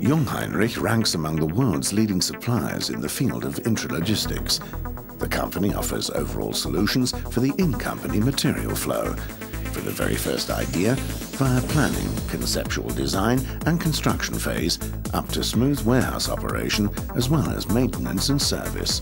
Jungheinrich ranks among the world's leading suppliers in the field of intralogistics. The company offers overall solutions for the in-company material flow, from the very first idea via planning, conceptual design and construction phase up to smooth warehouse operation as well as maintenance and service.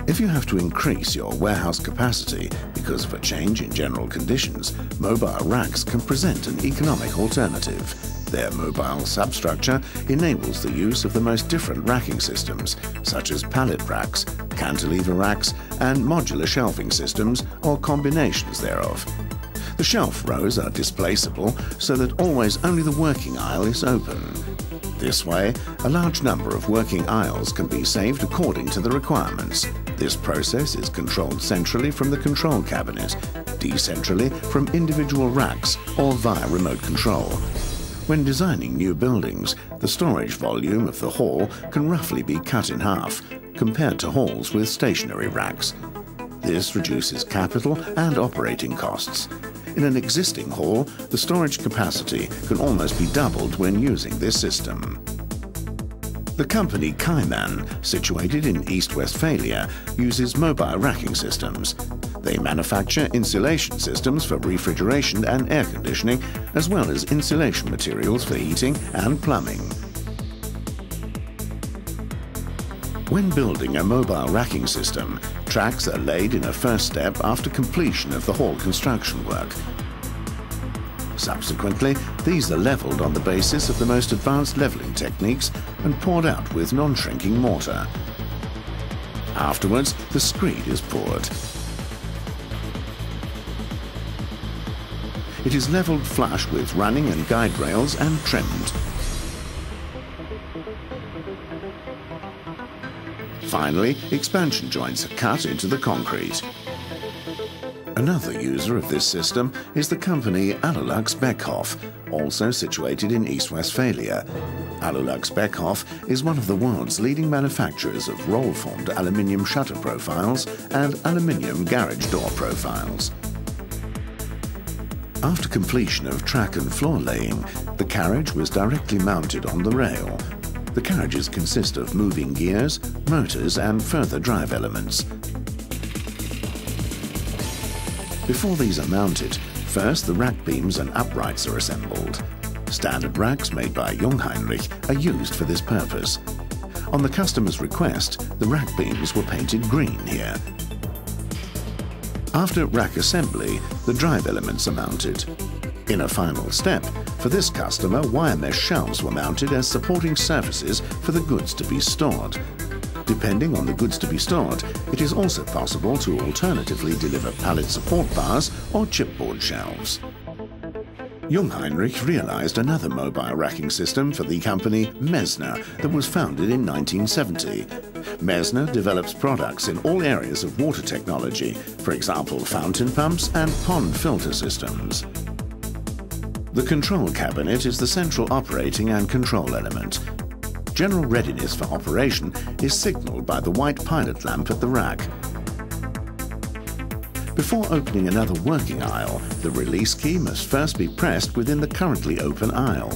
If you have to increase your warehouse capacity because of a change in general conditions, mobile racks can present an economic alternative. Their mobile substructure enables the use of the most different racking systems, such as pallet racks, cantilever racks, and modular shelving systems or combinations thereof. The shelf rows are displaceable so that always only the working aisle is open. This way, a large number of working aisles can be saved according to the requirements. This process is controlled centrally from the control cabinet, decentrally from individual racks or via remote control. When designing new buildings, the storage volume of the hall can roughly be cut in half, compared to halls with stationary racks. This reduces capital and operating costs. In an existing hall, the storage capacity can almost be doubled when using this system. The company Kaiman, situated in East Westphalia, uses mobile racking systems. They manufacture insulation systems for refrigeration and air conditioning, as well as insulation materials for heating and plumbing. When building a mobile racking system, tracks are laid in a first step after completion of the hall construction work. Subsequently, these are leveled on the basis of the most advanced leveling techniques and poured out with non-shrinking mortar. Afterwards, the screed is poured. It is leveled flush with running and guide rails and trimmed. Finally, expansion joints are cut into the concrete. Another user of this system is the company Alulux Beckhoff, also situated in East Westphalia. Alulux Beckhoff is one of the world's leading manufacturers of roll-formed aluminium shutter profiles and aluminium garage door profiles. After completion of track and floor laying, the carriage was directly mounted on the rail. The carriages consist of moving gears, motors and further drive elements. Before these are mounted, first the rack beams and uprights are assembled. Standard racks made by Jungheinrich are used for this purpose. On the customer's request, the rack beams were painted green here. After rack assembly, the drive elements are mounted. In a final step, for this customer, wire mesh shelves were mounted as supporting surfaces for the goods to be stored. Depending on the goods to be stored, it is also possible to alternatively deliver pallet support bars or chipboard shelves. Jungheinrich realized another mobile racking system for the company Messner that was founded in 1970. Messner develops products in all areas of water technology, for example fountain pumps and pond filter systems. The control cabinet is the central operating and control element. General readiness for operation is signaled by the white pilot lamp at the rack. Before opening another working aisle, the release key must first be pressed within the currently open aisle.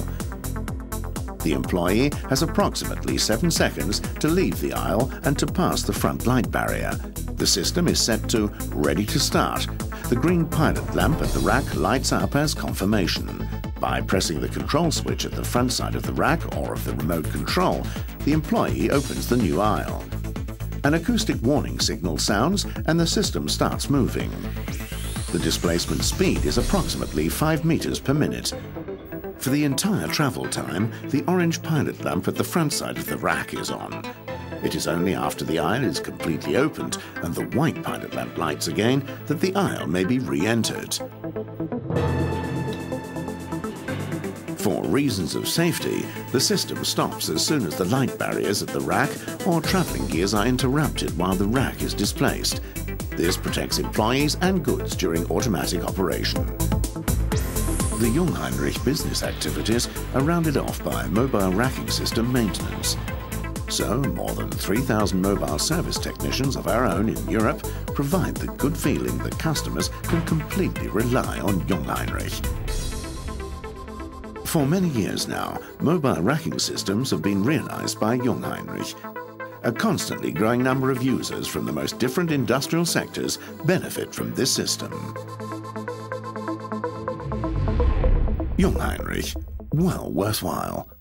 The employee has approximately 7 seconds to leave the aisle and to pass the front light barrier. The system is set to ready to start. The green pilot lamp at the rack lights up as confirmation. By pressing the control switch at the front side of the rack or of the remote control, the employee opens the new aisle. An acoustic warning signal sounds and the system starts moving. The displacement speed is approximately 5 meters per minute. For the entire travel time, the orange pilot lamp at the front side of the rack is on. It is only after the aisle is completely opened and the white pilot lamp lights again that the aisle may be re-entered. For reasons of safety, the system stops as soon as the light barriers at the rack or travelling gears are interrupted while the rack is displaced. This protects employees and goods during automatic operation. The Jungheinrich business activities are rounded off by mobile racking system maintenance. So, more than 3,000 mobile service technicians of our own in Europe provide the good feeling that customers can completely rely on Jungheinrich. For many years now, mobile racking systems have been realized by Jungheinrich. A constantly growing number of users from the most different industrial sectors benefit from this system. Jungheinrich, well worthwhile.